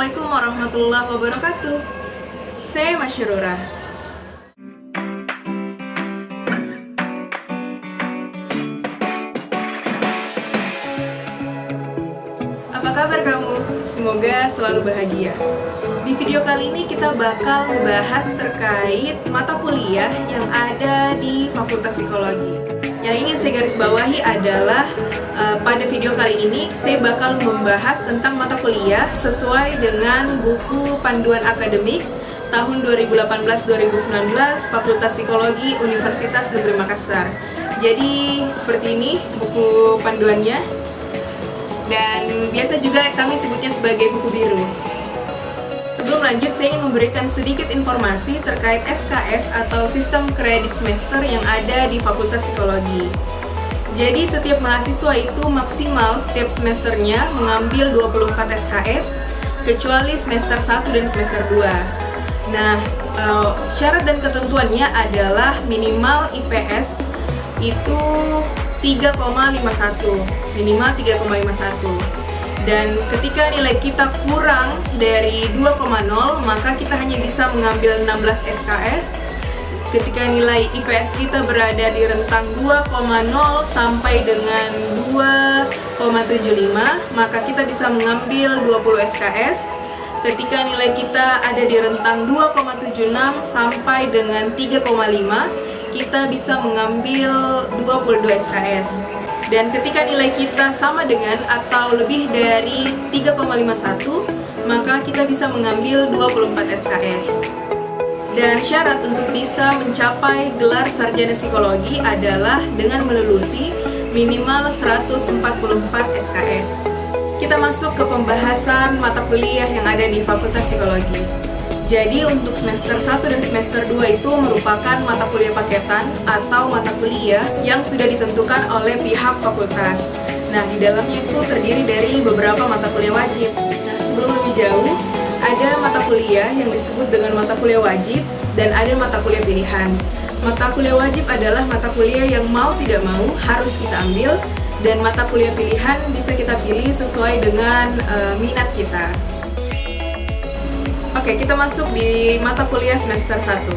Assalamualaikum warahmatullahi wabarakatuh. Saya Masyurura. Apa kabar kamu? Semoga selalu bahagia. Di video kali ini kita bakal membahas terkait mata kuliah yang ada di Fakultas Psikologi. Yang ingin saya garis bawahi adalah pada video kali ini saya bakal membahas tentang mata kuliah sesuai dengan buku panduan akademik tahun 2018-2019 Fakultas Psikologi Universitas Negeri Makassar. Jadi seperti ini buku panduannya, dan biasa juga kami sebutnya sebagai buku biru. Sebelum lanjut, saya ingin memberikan sedikit informasi terkait SKS atau Sistem Kredit Semester yang ada di Fakultas Psikologi. Jadi setiap mahasiswa itu maksimal setiap semesternya mengambil 24 SKS, kecuali semester 1 dan semester 2. Nah, syarat dan ketentuannya adalah minimal IPS itu 3,51, minimal 3,51. Dan ketika nilai kita kurang dari 2,0, maka kita hanya bisa mengambil 16 SKS. Ketika nilai IPS kita berada di rentang 2,0 sampai dengan 2,75, maka kita bisa mengambil 20 SKS. Ketika nilai kita ada di rentang 2,76 sampai dengan 3,5, kita bisa mengambil 22 SKS. Dan ketika nilai kita sama dengan atau lebih dari 3,51, maka kita bisa mengambil 24 SKS. Dan syarat untuk bisa mencapai gelar sarjana psikologi adalah dengan melulusi minimal 144 SKS. Kita masuk ke pembahasan mata kuliah yang ada di Fakultas Psikologi. Jadi untuk semester 1 dan semester 2 itu merupakan mata kuliah paketan atau mata kuliah yang sudah ditentukan oleh pihak fakultas. Nah, di dalamnya itu terdiri dari beberapa mata kuliah wajib. Nah, sebelum lebih jauh, ada mata kuliah yang disebut dengan mata kuliah wajib dan ada mata kuliah pilihan. Mata kuliah wajib adalah mata kuliah yang mau tidak mau harus kita ambil, dan mata kuliah pilihan bisa kita pilih sesuai dengan minat kita. Oke, kita masuk di mata kuliah semester 1.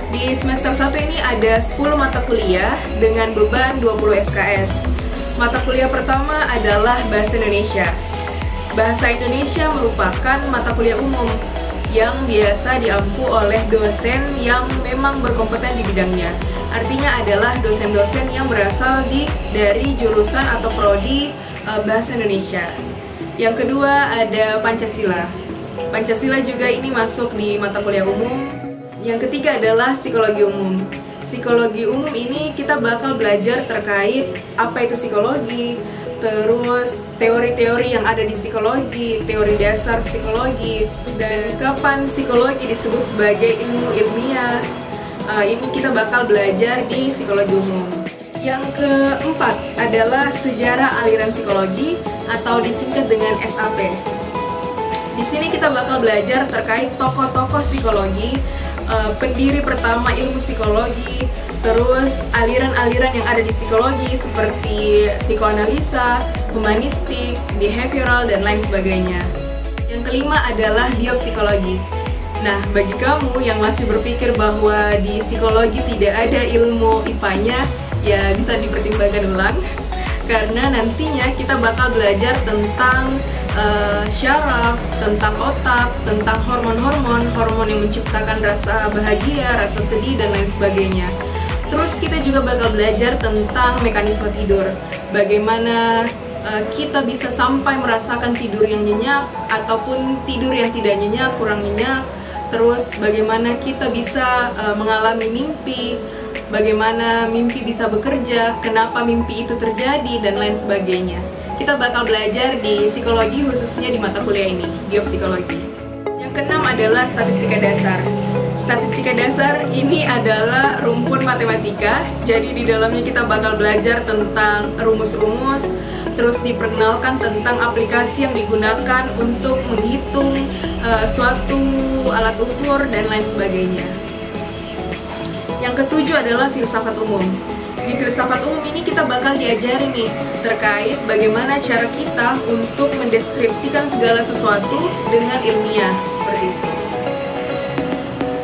Di semester 1 ini ada 10 mata kuliah dengan beban 20 SKS. Mata kuliah pertama adalah Bahasa Indonesia. Bahasa Indonesia merupakan mata kuliah umum yang biasa diampu oleh dosen yang memang berkompeten di bidangnya. Artinya adalah dosen-dosen yang berasal dari jurusan atau prodi Bahasa Indonesia. Yang kedua ada Pancasila. Pancasila juga ini masuk di mata kuliah umum. Yang ketiga adalah Psikologi Umum. Psikologi umum ini kita bakal belajar terkait apa itu psikologi, terus teori-teori yang ada di psikologi, teori dasar psikologi, dan kapan psikologi disebut sebagai ilmu ilmiah. Ini kita bakal belajar di psikologi umum. Yang keempat adalah sejarah aliran psikologi atau disingkat dengan SAP. Di sini kita bakal belajar terkait tokoh-tokoh psikologi, pendiri pertama ilmu psikologi, terus aliran-aliran yang ada di psikologi seperti psikoanalisa, humanistik, behavioral, dan lain sebagainya. Yang kelima adalah biopsikologi. Nah, bagi kamu yang masih berpikir bahwa di psikologi tidak ada ilmu IPA-nya, ya bisa dipertimbangkan ulang. Karena nantinya kita bakal belajar tentang syaraf, tentang otak, tentang hormon-hormon yang menciptakan rasa bahagia, rasa sedih, dan lain sebagainya. Terus kita juga bakal belajar tentang mekanisme tidur, bagaimana kita bisa sampai merasakan tidur yang nyenyak ataupun tidur yang tidak nyenyak, kurang nyenyak. Terus bagaimana kita bisa mengalami mimpi, bagaimana mimpi bisa bekerja, kenapa mimpi itu terjadi, dan lain sebagainya. Kita bakal belajar di psikologi, khususnya di mata kuliah ini, biopsikologi. Yang keenam adalah statistika dasar. Statistika dasar ini adalah rumpun matematika, jadi di dalamnya kita bakal belajar tentang rumus-rumus, terus diperkenalkan tentang aplikasi yang digunakan untuk menghitung suatu alat ukur dan lain sebagainya. Yang ketujuh adalah filsafat umum. Di filsafat umum ini kita bakal diajari nih terkait bagaimana cara kita untuk mendeskripsikan segala sesuatu dengan ilmiah, seperti itu.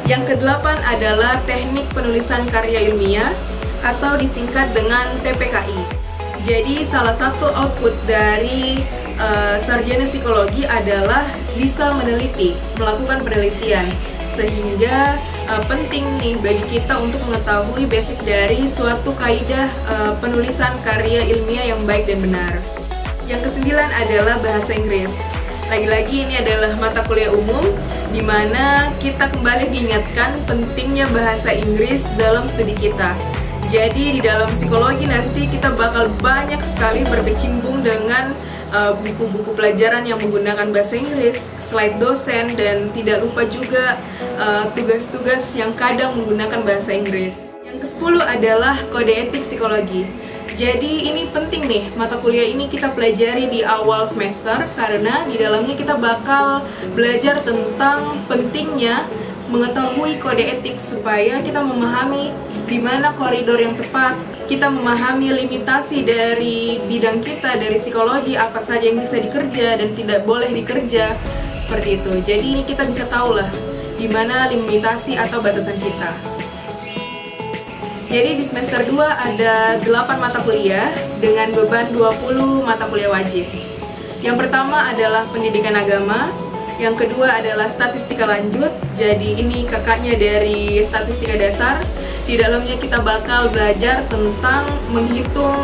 Yang kedelapan adalah teknik penulisan karya ilmiah atau disingkat dengan TPKI. Jadi salah satu output dari sarjana psikologi adalah bisa meneliti, melakukan penelitian, sehingga penting nih bagi kita untuk mengetahui basic dari suatu kaidah penulisan karya ilmiah yang baik dan benar. Yang kesembilan adalah bahasa Inggris. Lagi-lagi ini adalah mata kuliah umum di mana kita kembali diingatkan pentingnya bahasa Inggris dalam studi kita. Jadi di dalam psikologi nanti kita bakal banyak sekali berkecimpung dengan buku-buku pelajaran yang menggunakan bahasa Inggris, slide dosen, dan tidak lupa juga tugas-tugas yang kadang menggunakan bahasa Inggris. Yang ke-10 adalah kode etik psikologi. Jadi ini penting nih, mata kuliah ini kita pelajari di awal semester karena di dalamnya kita bakal belajar tentang pentingnya mengetahui kode etik supaya kita memahami di mana koridor yang tepat, kita memahami limitasi dari bidang kita, dari psikologi, apa saja yang bisa dikerja dan tidak boleh dikerja, seperti itu. Jadi ini kita bisa tahu lah di mana limitasi atau batasan kita. Jadi di semester 2 ada 8 mata kuliah dengan beban 20 mata kuliah wajib. Yang pertama adalah pendidikan agama. Yang kedua adalah statistika lanjut, jadi ini kakaknya dari statistika dasar. Di dalamnya kita bakal belajar tentang menghitung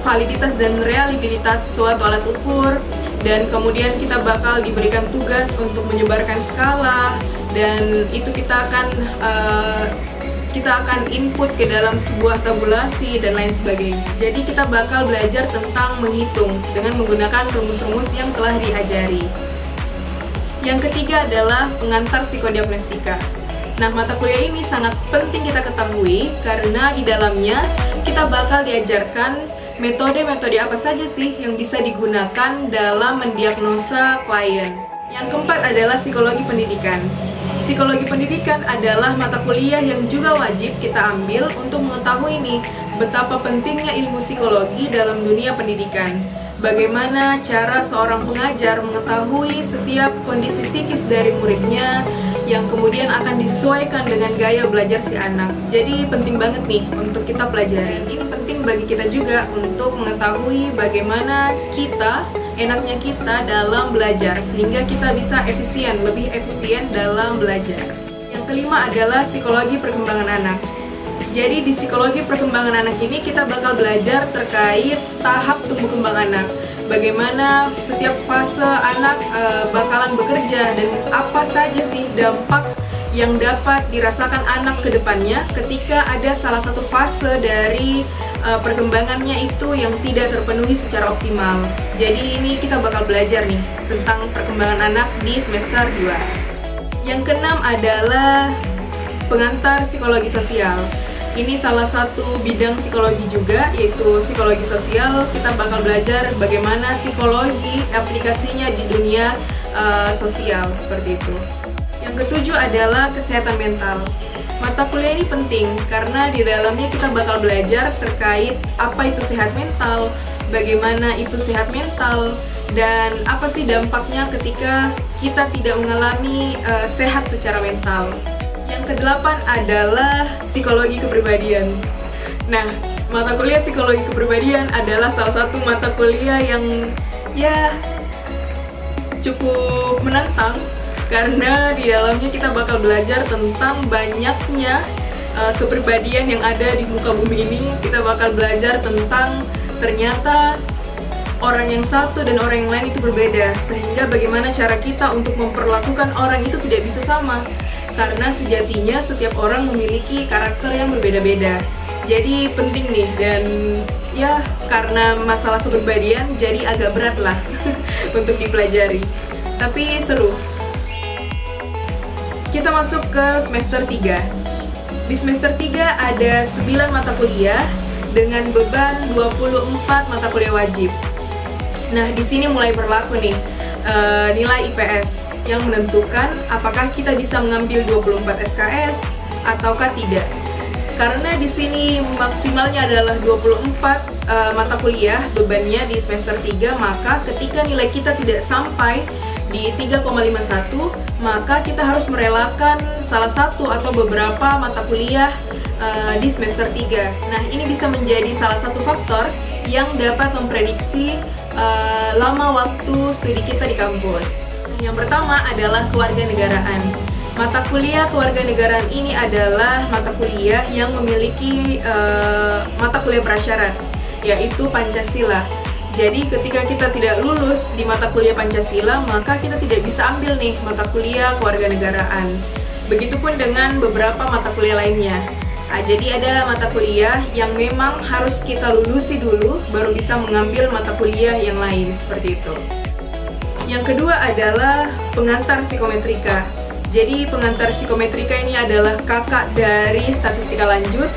validitas dan reliabilitas suatu alat ukur, dan kemudian kita bakal diberikan tugas untuk menyebarkan skala, dan itu kita akan input ke dalam sebuah tabulasi dan lain sebagainya. Jadi kita bakal belajar tentang menghitung dengan menggunakan rumus-rumus yang telah diajari. Yang ketiga adalah pengantar psikodiagnostika. Nah, mata kuliah ini sangat penting kita ketahui karena di dalamnya kita bakal diajarkan metode-metode apa saja sih yang bisa digunakan dalam mendiagnosa klien. Yang keempat adalah psikologi pendidikan. Psikologi pendidikan adalah mata kuliah yang juga wajib kita ambil untuk mengetahui nih betapa pentingnya ilmu psikologi dalam dunia pendidikan. Bagaimana cara seorang pengajar mengetahui setiap kondisi psikis dari muridnya yang kemudian akan disesuaikan dengan gaya belajar si anak. Jadi penting banget nih untuk kita pelajari. Ini penting bagi kita juga untuk mengetahui bagaimana enaknya kita dalam belajar sehingga kita bisa lebih efisien dalam belajar. Yang kelima adalah psikologi perkembangan anak. Jadi di psikologi perkembangan anak ini kita bakal belajar terkait tahap tumbuh kembang anak. Bagaimana setiap fase anak bakalan bekerja dan apa saja sih dampak yang dapat dirasakan anak ke depannya ketika ada salah satu fase dari perkembangannya itu yang tidak terpenuhi secara optimal. Jadi ini kita bakal belajar nih tentang perkembangan anak di semester 2. Yang keenam adalah pengantar psikologi sosial. Ini salah satu bidang psikologi juga, yaitu psikologi sosial. Kita bakal belajar bagaimana psikologi aplikasinya di dunia sosial, seperti itu. Yang ketujuh adalah kesehatan mental. Mata kuliah ini penting karena di dalamnya kita bakal belajar terkait apa itu sehat mental, bagaimana itu sehat mental, dan apa sih dampaknya ketika kita tidak mengalami sehat secara mental. Yang kedelapan adalah psikologi kepribadian. Nah, mata kuliah psikologi kepribadian adalah salah satu mata kuliah yang cukup menantang karena di dalamnya kita bakal belajar tentang banyaknya kepribadian yang ada di muka bumi ini. Kita bakal belajar tentang ternyata orang yang satu dan orang yang lain itu berbeda, sehingga bagaimana cara kita untuk memperlakukan orang itu tidak bisa sama. Karena sejatinya setiap orang memiliki karakter yang berbeda-beda. Jadi penting nih, dan karena masalah kepribadian jadi agak berat lah untuk dipelajari. Tapi seru. Kita masuk ke semester 3. Di semester 3 ada 9 mata kuliah dengan beban 24 mata kuliah wajib. Nah, di sini mulai berlaku nih nilai IPS yang menentukan apakah kita bisa mengambil 24 SKS ataukah tidak. Karena di sini maksimalnya adalah 24 mata kuliah bebannya di semester 3, maka ketika nilai kita tidak sampai di 3,51, maka kita harus merelakan salah satu atau beberapa mata kuliah di semester 3. Nah, ini bisa menjadi salah satu faktor yang dapat memprediksi lama waktu studi kita di kampus. Yang pertama adalah kewarganegaraan. Mata kuliah kewarganegaraan ini adalah mata kuliah yang memiliki mata kuliah prasyarat, yaitu Pancasila. Jadi ketika kita tidak lulus di mata kuliah Pancasila, maka kita tidak bisa ambil nih mata kuliah kewarganegaraan. Begitupun dengan beberapa mata kuliah lainnya. Jadi ada mata kuliah yang memang harus kita lulusi dulu, baru bisa mengambil mata kuliah yang lain, seperti itu. Yang kedua adalah pengantar psikometrika. Jadi pengantar psikometrika ini adalah kakak dari statistika lanjut.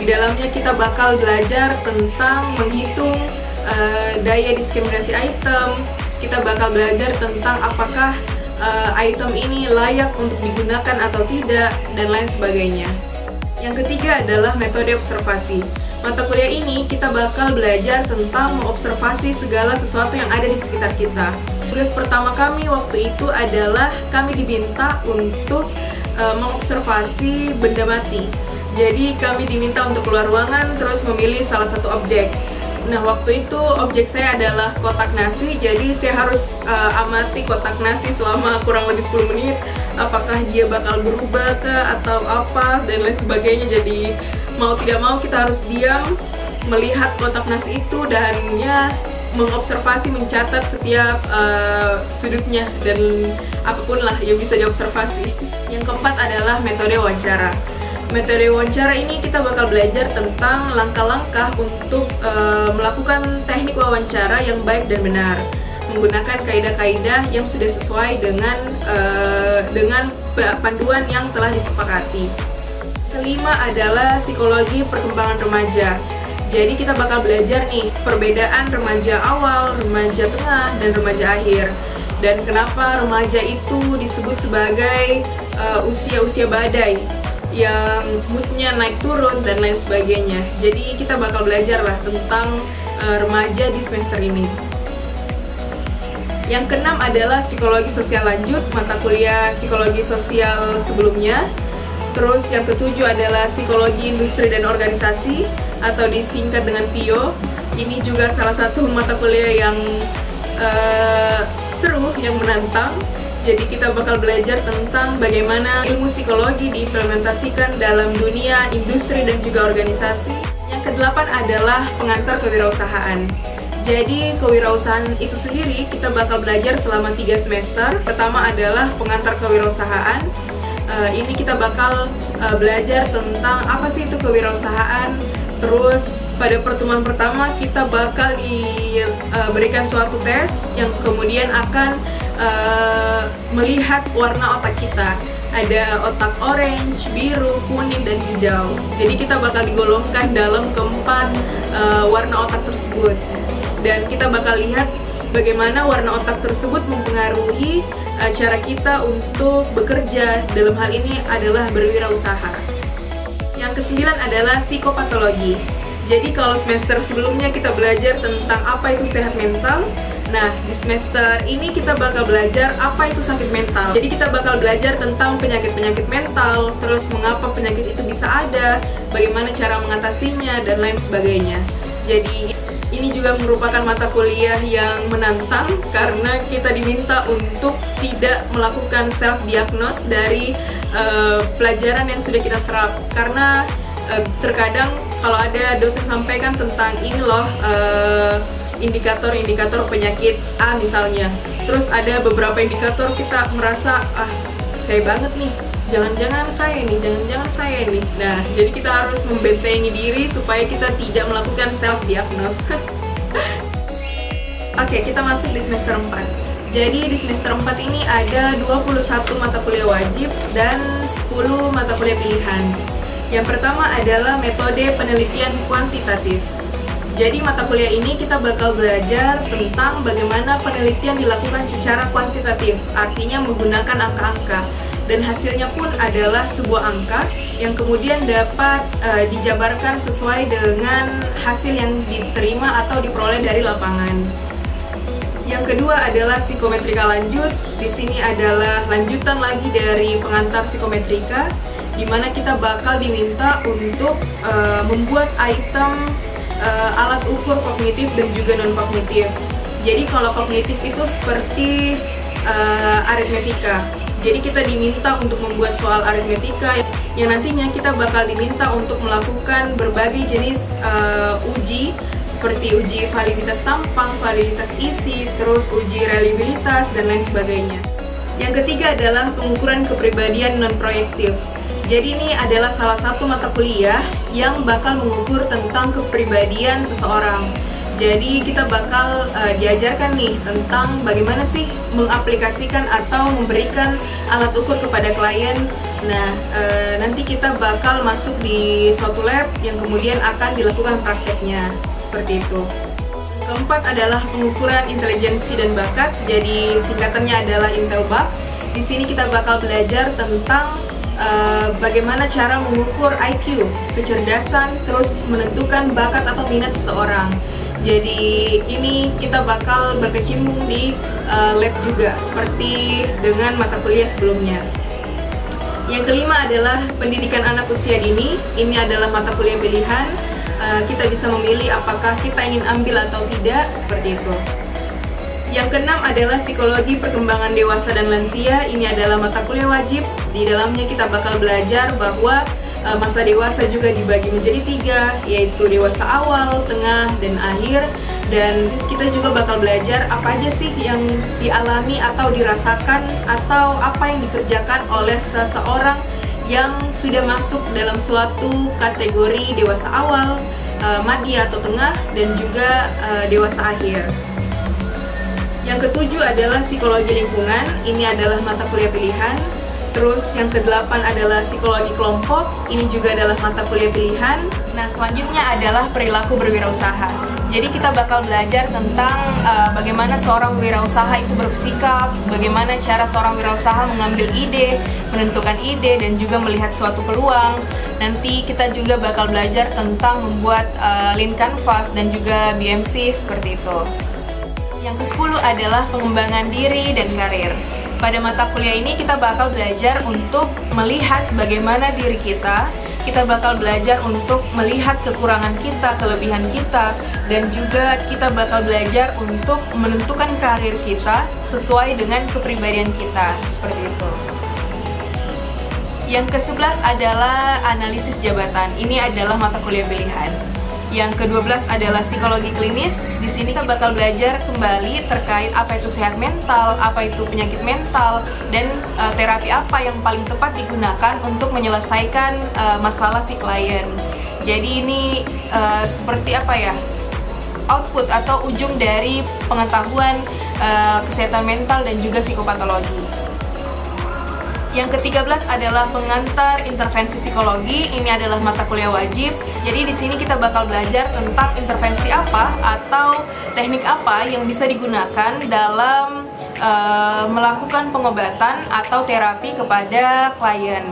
Di dalamnya kita bakal belajar tentang menghitung daya diskriminasi item. Kita bakal belajar tentang apakah item ini layak untuk digunakan atau tidak, dan lain sebagainya. Yang ketiga adalah metode observasi. Mata kuliah ini kita bakal belajar tentang mengobservasi segala sesuatu yang ada di sekitar kita. Tugas pertama kami waktu itu adalah kami diminta untuk mengobservasi benda mati. Jadi kami diminta untuk keluar ruangan terus memilih salah satu objek. Nah, waktu itu objek saya adalah kotak nasi, jadi saya harus amati kotak nasi selama kurang lebih 10 menit. Apakah dia bakal berubah atau apa, dan lain sebagainya. Jadi mau tidak mau kita harus diam, melihat kotak nasi itu, dan ya mengobservasi, mencatat setiap sudutnya, dan apapun lah yang bisa diobservasi. Yang keempat adalah metode wawancara. Metode wawancara ini kita bakal belajar tentang langkah-langkah untuk melakukan teknik wawancara yang baik dan benar, menggunakan kaidah-kaidah yang sudah sesuai dengan panduan yang telah disepakati. Kelima adalah psikologi perkembangan remaja. Jadi kita bakal belajar nih perbedaan remaja awal, remaja tengah, dan remaja akhir. Dan kenapa remaja itu disebut sebagai usia-usia badai, yang moodnya naik turun dan lain sebagainya. Jadi kita bakal belajar lah tentang remaja di semester ini. Yang keenam adalah psikologi sosial lanjut, mata kuliah psikologi sosial sebelumnya. Terus yang ketujuh adalah psikologi industri dan organisasi, atau disingkat dengan PIO. Ini juga salah satu mata kuliah yang seru, yang menantang. Jadi kita bakal belajar tentang bagaimana ilmu psikologi diimplementasikan dalam dunia industri dan juga organisasi. Yang kedelapan adalah pengantar kewirausahaan. Jadi kewirausahaan itu sendiri kita bakal belajar selama 3 semester. Pertama adalah pengantar kewirausahaan. Ini kita bakal belajar tentang apa sih itu kewirausahaan. Terus pada pertemuan pertama kita bakal diberikan suatu tes yang kemudian akan melihat warna otak kita. Ada otak orange, biru, kuning, dan hijau. Jadi kita bakal digolongkan dalam keempat warna otak tersebut. Dan kita bakal lihat bagaimana warna otak tersebut mempengaruhi cara kita untuk bekerja. Dalam hal ini adalah berwirausaha. Yang kesembilan adalah psikopatologi. Jadi kalau semester sebelumnya kita belajar tentang apa itu sehat mental. Nah, di semester ini kita bakal belajar apa itu sakit mental. Jadi kita bakal belajar tentang penyakit-penyakit mental, terus mengapa penyakit itu bisa ada, bagaimana cara mengatasinya, dan lain sebagainya. Jadi ini juga merupakan mata kuliah yang menantang karena kita diminta untuk tidak melakukan self-diagnose dari pelajaran yang sudah kita serap. Karena terkadang kalau ada dosen sampaikan tentang ini loh, indikator-indikator penyakit A misalnya, terus ada beberapa indikator kita merasa saya banget nih, jangan-jangan saya nih. Nah, jadi kita harus membentengi diri supaya kita tidak melakukan self-diagnose. Oke, kita masuk di semester 4. Jadi di semester 4 ini ada 21 mata kuliah wajib dan 10 mata kuliah pilihan. Yang pertama adalah metode penelitian kuantitatif. Jadi mata kuliah ini kita bakal belajar tentang bagaimana penelitian dilakukan secara kuantitatif, artinya menggunakan angka-angka. dan hasilnya pun adalah sebuah angka yang kemudian dapat dijabarkan sesuai dengan hasil yang diterima atau diperoleh dari lapangan. Yang kedua adalah psikometrika lanjut. Di sini adalah lanjutan lagi dari pengantar psikometrika, di mana kita bakal diminta untuk membuat item alat ukur kognitif dan juga non-kognitif. Jadi kalau kognitif itu seperti aritmetika. Jadi kita diminta untuk membuat soal aritmetika yang nantinya kita bakal diminta untuk melakukan berbagai jenis uji seperti uji validitas tampang, validitas isi, terus uji reliabilitas, dan lain sebagainya. Yang ketiga adalah pengukuran kepribadian non-proyektif. Jadi ini adalah salah satu mata kuliah yang bakal mengukur tentang kepribadian seseorang. Jadi kita bakal diajarkan nih tentang bagaimana sih mengaplikasikan atau memberikan alat ukur kepada klien. Nah, nanti kita bakal masuk di suatu lab yang kemudian akan dilakukan prakteknya, seperti itu. Keempat adalah pengukuran intelijensi dan bakat. Jadi singkatannya adalah Intelbak. Di sini kita bakal belajar tentang bagaimana cara mengukur IQ, kecerdasan, terus menentukan bakat atau minat seseorang. Jadi ini kita bakal berkecimpung di lab juga, seperti dengan mata kuliah sebelumnya. Yang kelima adalah pendidikan anak usia dini. Ini adalah mata kuliah pilihan. Kita bisa memilih apakah kita ingin ambil atau tidak, seperti itu. Yang keenam adalah psikologi perkembangan dewasa dan lansia. Ini adalah mata kuliah wajib. Di dalamnya kita bakal belajar bahwa masa dewasa juga dibagi menjadi 3, yaitu dewasa awal, tengah, dan akhir. Dan kita juga bakal belajar apa aja sih yang dialami atau dirasakan atau apa yang dikerjakan oleh seseorang yang sudah masuk dalam suatu kategori dewasa awal, madya atau tengah, dan juga dewasa akhir. Yang ketujuh adalah psikologi lingkungan. Ini adalah mata kuliah pilihan. Terus yang kedelapan adalah psikologi kelompok. Ini juga adalah mata kuliah pilihan. Nah, selanjutnya adalah perilaku berwirausaha. Jadi kita bakal belajar tentang bagaimana seorang wirausaha itu bersikap, bagaimana cara seorang wirausaha mengambil ide, menentukan ide, dan juga melihat suatu peluang. Nanti kita juga bakal belajar tentang membuat lean canvas dan juga BMC, seperti itu. Yang ke-10 adalah pengembangan diri dan karir. Pada mata kuliah ini kita bakal belajar untuk melihat bagaimana diri kita. Kita bakal belajar untuk melihat kekurangan kita, kelebihan kita, dan juga kita bakal belajar untuk menentukan karir kita sesuai dengan kepribadian kita, seperti itu. Yang ke-11 adalah analisis jabatan. Ini adalah mata kuliah pilihan. Yang ke-12 adalah psikologi klinis. Di sini kita bakal belajar kembali terkait apa itu sehat mental, apa itu penyakit mental, dan terapi apa yang paling tepat digunakan untuk menyelesaikan masalah si klien. Jadi ini seperti apa ya? Output atau ujung dari pengetahuan kesehatan mental dan juga psikopatologi. Yang ke-13 adalah pengantar intervensi psikologi. Ini adalah mata kuliah wajib. Jadi di sini kita bakal belajar tentang intervensi apa atau teknik apa yang bisa digunakan dalam melakukan pengobatan atau terapi kepada klien.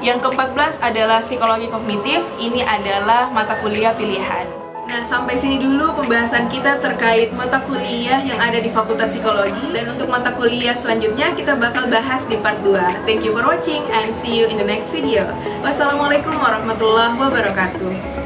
Yang ke-14 adalah psikologi kognitif. Ini adalah mata kuliah pilihan. Nah, sampai sini dulu pembahasan kita terkait mata kuliah yang ada di Fakultas Psikologi. Dan untuk mata kuliah selanjutnya kita bakal bahas di part 2. Thank you for watching and see you in the next video. Wassalamualaikum warahmatullahi wabarakatuh.